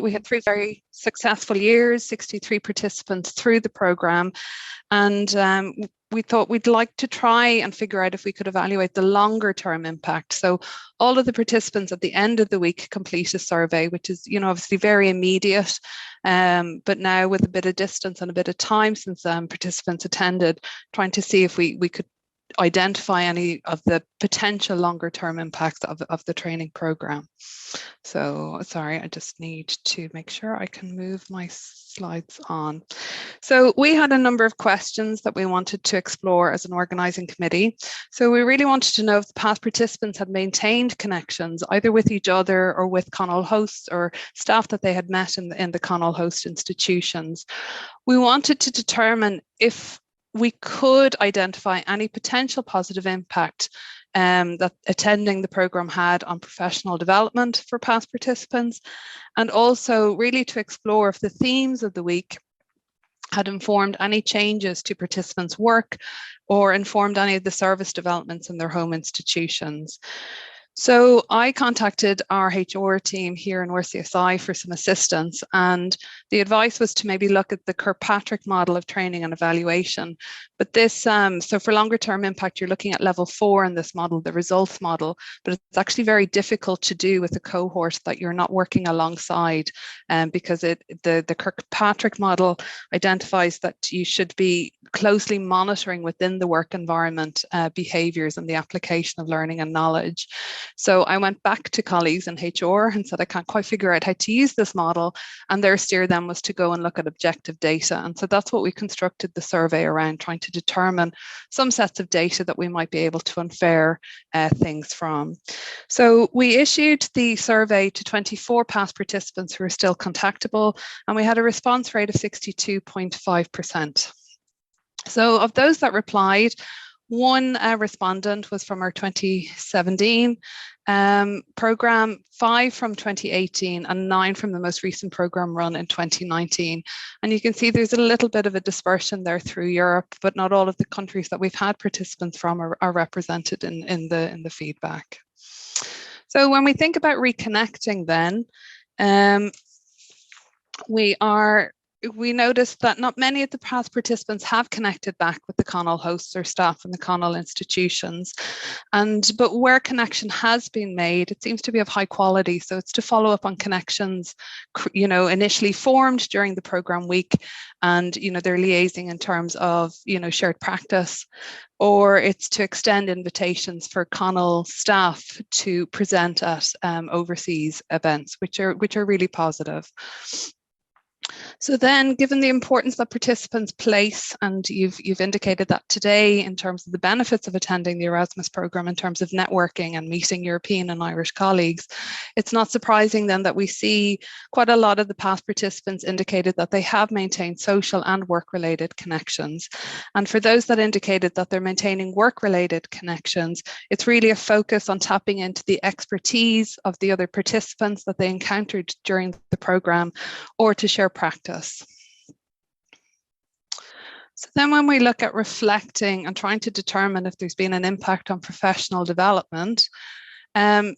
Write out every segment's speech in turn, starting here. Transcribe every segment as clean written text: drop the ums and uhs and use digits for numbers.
We had 3 very successful years, 63 participants through the programme, and we thought we'd like to try and figure out if we could evaluate the longer term impact. So all of the participants at the end of the week complete a survey, which is, obviously very immediate, but now with a bit of distance and a bit of time since participants attended, trying to see if we could identify any of the potential longer term impacts of the training program. So sorry, I just need to make sure I can move my slides on. So we had a number of questions that we wanted to explore as an organising committee. So we really wanted to know if the past participants had maintained connections either with each other or with Conul hosts or staff that they had met in the Conul host institutions. We wanted to determine if we could identify any potential positive impact that attending the programme had on professional development for past participants, and also really to explore if the themes of the week had informed any changes to participants' work or informed any of the service developments in their home institutions. So I contacted our HR team here in RCSI for some assistance, and the advice was to maybe look at the Kirkpatrick model of training and evaluation. But this, so for longer term impact, you're looking at level 4 in this model, the results model, but it's actually very difficult to do with a cohort that you're not working alongside, because the Kirkpatrick model identifies that you should be closely monitoring within the work environment behaviours and the application of learning and knowledge. So I went back to colleagues in HR and said, I can't quite figure out how to use this model. And their steer then was to go and look at objective data. And so that's what we constructed the survey around, trying to determine some sets of data that we might be able to infer things from. So we issued the survey to 24 past participants who are still contactable, and we had a response rate of 62.5%. So of those that replied, 1 respondent was from our 2017 programme, 5 from 2018, and 9 from the most recent programme run in 2019. And you can see there's a little bit of a dispersion there through Europe, but not all of the countries that we've had participants from are represented in the feedback. So when we think about reconnecting then, we noticed that not many of the past participants have connected back with the Conul hosts or staff in the Conul institutions. But where connection has been made, it seems to be of high quality. So it's to follow up on connections, initially formed during the programme week, and, they're liaising in terms of, shared practice, or it's to extend invitations for Conul staff to present at overseas events, which are really positive. So then, given the importance that participants place, and you've indicated that today in terms of the benefits of attending the Erasmus programme in terms of networking and meeting European and Irish colleagues, it's not surprising then that we see quite a lot of the past participants indicated that they have maintained social and work-related connections. And for those that indicated that they're maintaining work-related connections, it's really a focus on tapping into the expertise of the other participants that they encountered during the programme, or to share practice. So then when we look at reflecting and trying to determine if there's been an impact on professional development, no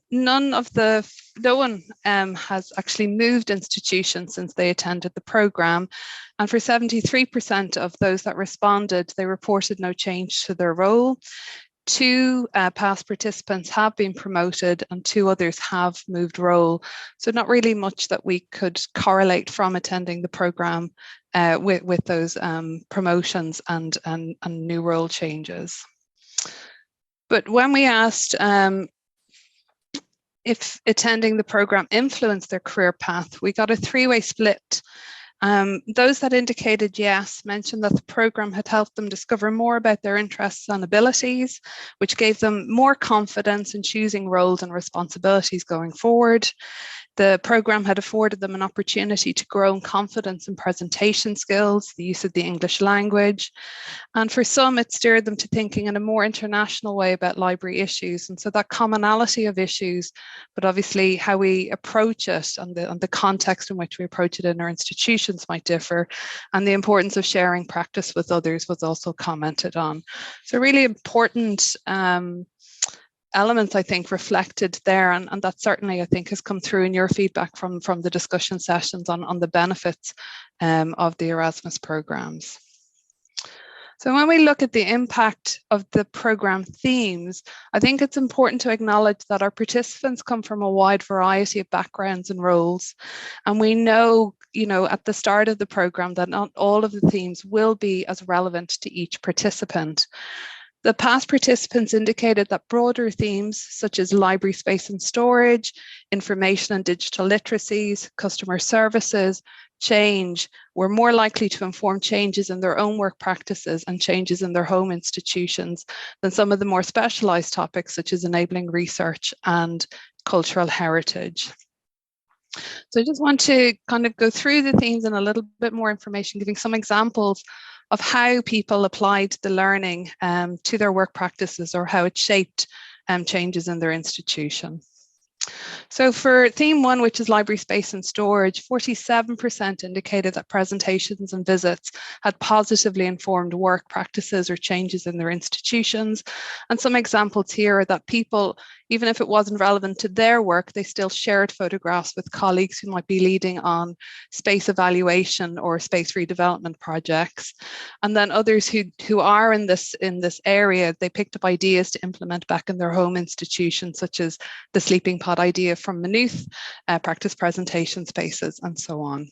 one has actually moved institutions since they attended the programme. And for 73% of those that responded, they reported no change to their role. 2 past participants have been promoted and 2 others have moved role. So not really much that we could correlate from attending the programme with those promotions and new role changes. But when we asked if attending the programme influenced their career path, we got a 3-way split. Those that indicated yes mentioned that the programme had helped them discover more about their interests and abilities, which gave them more confidence in choosing roles and responsibilities going forward. The programme had afforded them an opportunity to grow in confidence in presentation skills, the use of the English language. And for some, it steered them to thinking in a more international way about library issues. And so that commonality of issues, but obviously how we approach it and the context in which we approach it in our institutions might differ. And the importance of sharing practice with others was also commented on. So really important elements, I think, reflected there, and that certainly, I think, has come through in your feedback from the discussion sessions on the benefits of the Erasmus programs. So when we look at the impact of the program themes, I think it's important to acknowledge that our participants come from a wide variety of backgrounds and roles. And we know, at the start of the program that not all of the themes will be as relevant to each participant. The past participants indicated that broader themes such as library space and storage, information and digital literacies, customer services, change were more likely to inform changes in their own work practices and changes in their home institutions than some of the more specialised topics such as enabling research and cultural heritage. So I just want to kind of go through the themes in a little bit more information, giving some examples of how people applied the learning to their work practices or how it shaped changes in their institution. So for theme 1, which is library space and storage, 47% indicated that presentations and visits had positively informed work practices or changes in their institutions. And some examples here are that people, even if it wasn't relevant to their work, they still shared photographs with colleagues who might be leading on space evaluation or space redevelopment projects. And then others who are in this area, they picked up ideas to implement back in their home institutions, such as the sleeping pod idea from Maynooth, practice presentation spaces, and so on.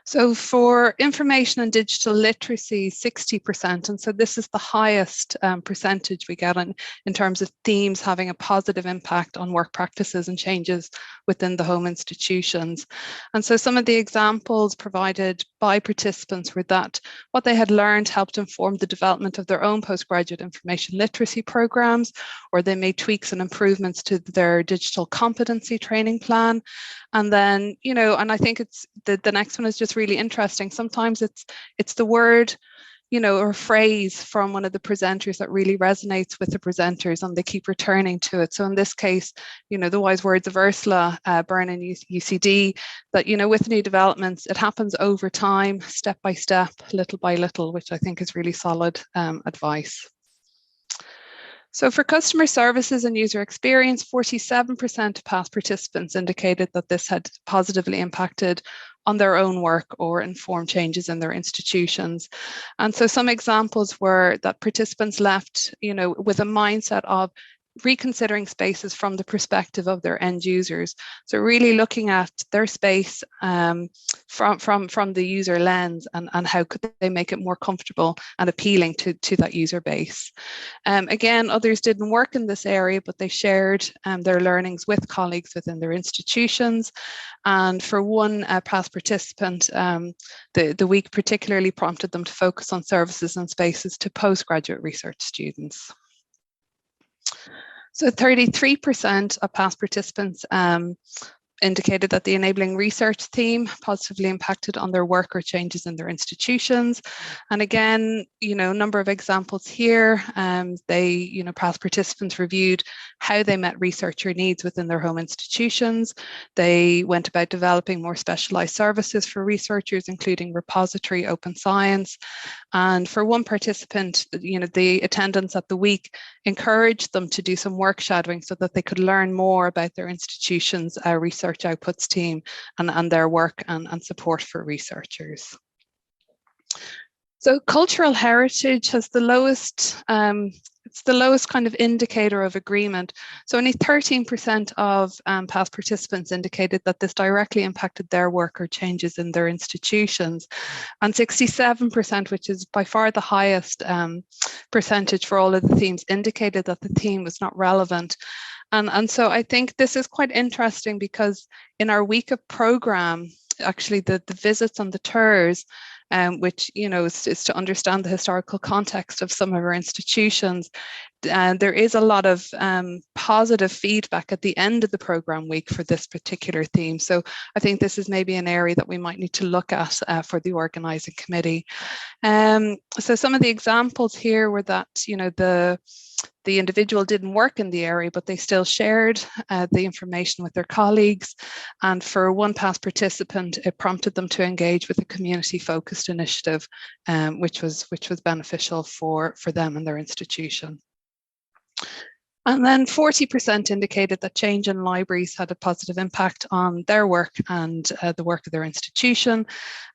So for information and digital literacy, 60%, and so this is the highest percentage we get in terms of themes having a positive impact on work practices and changes within the home institutions. And so some of the examples provided by participants were that what they had learned helped inform the development of their own postgraduate information literacy programs, or they made tweaks and improvements to their digital competency training plan. And then, and I think it's the next one is just really interesting. Sometimes it's the word, or phrase from one of the presenters that really resonates with the presenters, and they keep returning to it. So in this case, the wise words of Ursula Byrne in UCD, that, with new developments, it happens over time, step by step, little by little, which I think is really solid advice. So for customer services and user experience, 47% of past participants indicated that this had positively impacted on their own work or informed changes in their institutions. And so some examples were that participants left, with a mindset of reconsidering spaces from the perspective of their end users. So really looking at their space from the user lens, and how could they make it more comfortable and appealing to that user base. Again, others didn't work in this area, but they shared their learnings with colleagues within their institutions. And for one past participant, the week particularly prompted them to focus on services and spaces to postgraduate research students. So 33% of past participants indicated that the enabling research theme positively impacted on their work or changes in their institutions. And again, a number of examples here. Past participants reviewed how they met researcher needs within their home institutions. They went about developing more specialized services for researchers, including repository, open science. And for one participant, the attendance at the week encouraged them to do some work shadowing so that they could learn more about their institution's research outputs team and their work and support for researchers. So cultural heritage has the lowest, it's the lowest kind of indicator of agreement. So only 13% of past participants indicated that this directly impacted their work or changes in their institutions. And 67%, which is by far the highest percentage for all of the themes, indicated that the theme was not relevant. And so I think this is quite interesting, because in our week of program, actually the visits and the tours, which is to understand the historical context of some of our institutions, there is a lot of positive feedback at the end of the program week for this particular theme. So I think this is maybe an area that we might need to look at for the organising committee. So some of the examples here were that the individual didn't work in the area, but they still shared the information with their colleagues. And for one past participant, it prompted them to engage with a community-focused initiative, which was beneficial for them and their institution. And then 40% indicated that change in libraries had a positive impact on their work and the work of their institution.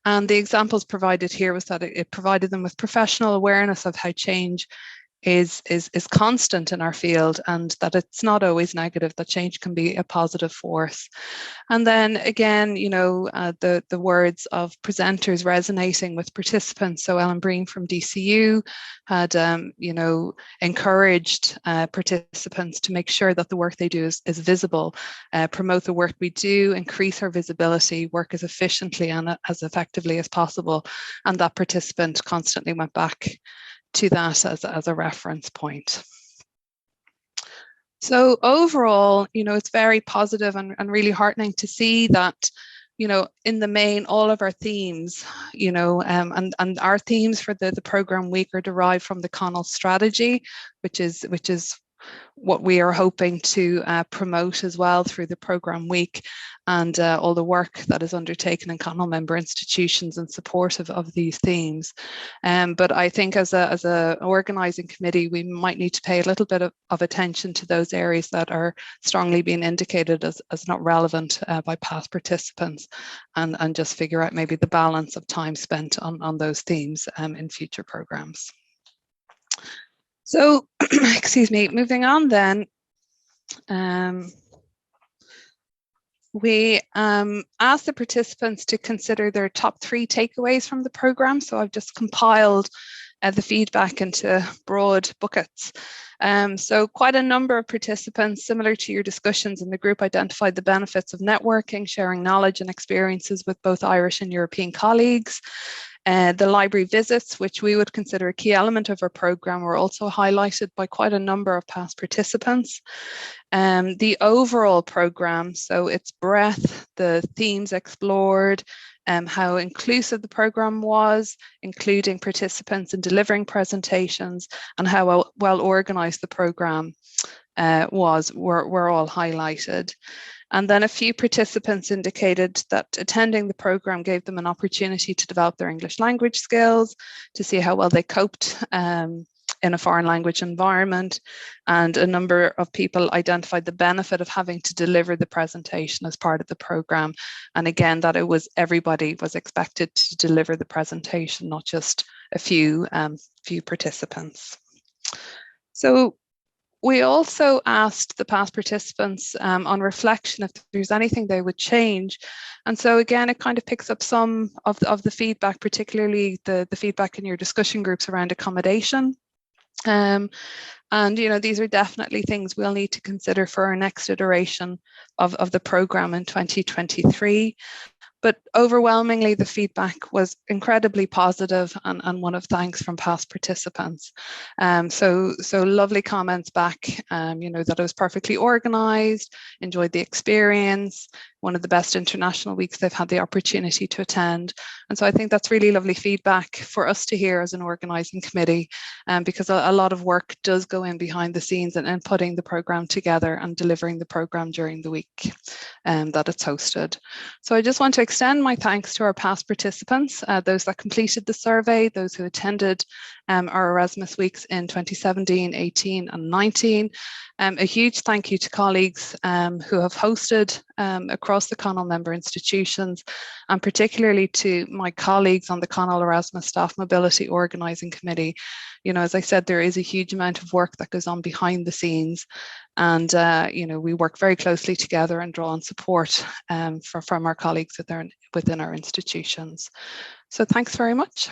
And the examples provided here was that it provided them with professional awareness of how change is constant in our field, and that it's not always negative, that change can be a positive force. And then again, you know, the words of presenters resonating with participants. So Ellen Breen from DCU had, you know, encouraged participants to make sure that the work they do is visible, promote the work we do, increase our visibility, work as efficiently and as effectively as possible. And that participant constantly went back to that as a reference point. So overall, you know, it's very positive and really heartening to see that, you know, in the main, all of our themes, you know, and our themes for the program week are derived from the Conul strategy, which is what we are hoping to promote as well through the program week, and all the work that is undertaken in Conul member institutions in support of these themes. But I think as a organising committee, we might need to pay a little bit of attention to those areas that are strongly being indicated as not relevant by past participants, and just figure out maybe the balance of time spent on those themes in future programmes. So, excuse me, moving on then, we asked the participants to consider their top 3 takeaways from the programme. So I've just compiled the feedback into broad buckets. So quite a number of participants, similar to your discussions in the group, identified the benefits of networking, sharing knowledge and experiences with both Irish and European colleagues. The library visits, which we would consider a key element of our programme, were also highlighted by quite a number of past participants. The overall programme, so its breadth, the themes explored, how inclusive the programme was, including participants in delivering presentations, and how well organised the programme were all highlighted. And then a few participants indicated that attending the programme gave them an opportunity to develop their English language skills, to see how well they coped in a foreign language environment. And a number of people identified the benefit of having to deliver the presentation as part of the programme. And again, that everybody was expected to deliver the presentation, not just a few participants. So we also asked the past participants on reflection if there's anything they would change. And so again, it kind of picks up some of the feedback, particularly the feedback in your discussion groups around accommodation. And, you know, these are definitely things we'll need to consider for our next iteration of the programme in 2023. But overwhelmingly, the feedback was incredibly positive and one of thanks from past participants. So lovely comments back, you know, that it was perfectly organised, enjoyed the experience, one of the best international weeks they've had the opportunity to attend. And so I think that's really lovely feedback for us to hear as an organising committee, because a lot of work does go in behind the scenes and putting the programme together and delivering the programme during the week that it's hosted. So I just want to extend my thanks to our past participants, those that completed the survey, those who attended our Erasmus weeks in 2017, 18 and 19. A huge thank you to colleagues who have hosted across the Conul member institutions, and particularly to my colleagues on the Conul Erasmus Staff Mobility Organising Committee. You know, as I said, there is a huge amount of work that goes on behind the scenes, and you know, we work very closely together and draw on support from our colleagues within our institutions. So thanks very much.